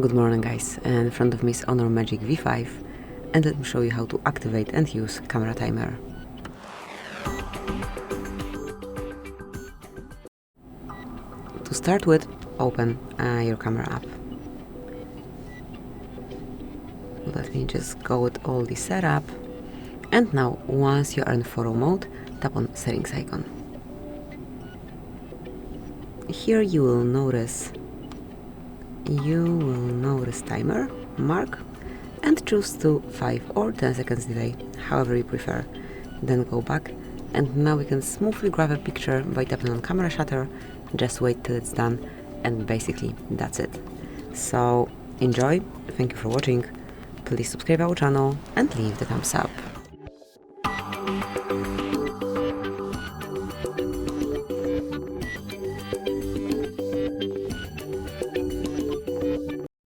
Good morning guys, in front of me is Honor Magic V5 and let me show you how to activate and use camera timer. To start with, open your camera app. Let me just go with all the setup, and now once you are in photo mode, tap on settings icon. Here you will notice timer mark and choose to 5 or 10 seconds delay, however you prefer. Then go back, and now we can smoothly grab a picture by tapping on camera shutter. Just wait till it's done, and basically that's it. So enjoy, thank you for watching, please subscribe our channel and leave the thumbs up.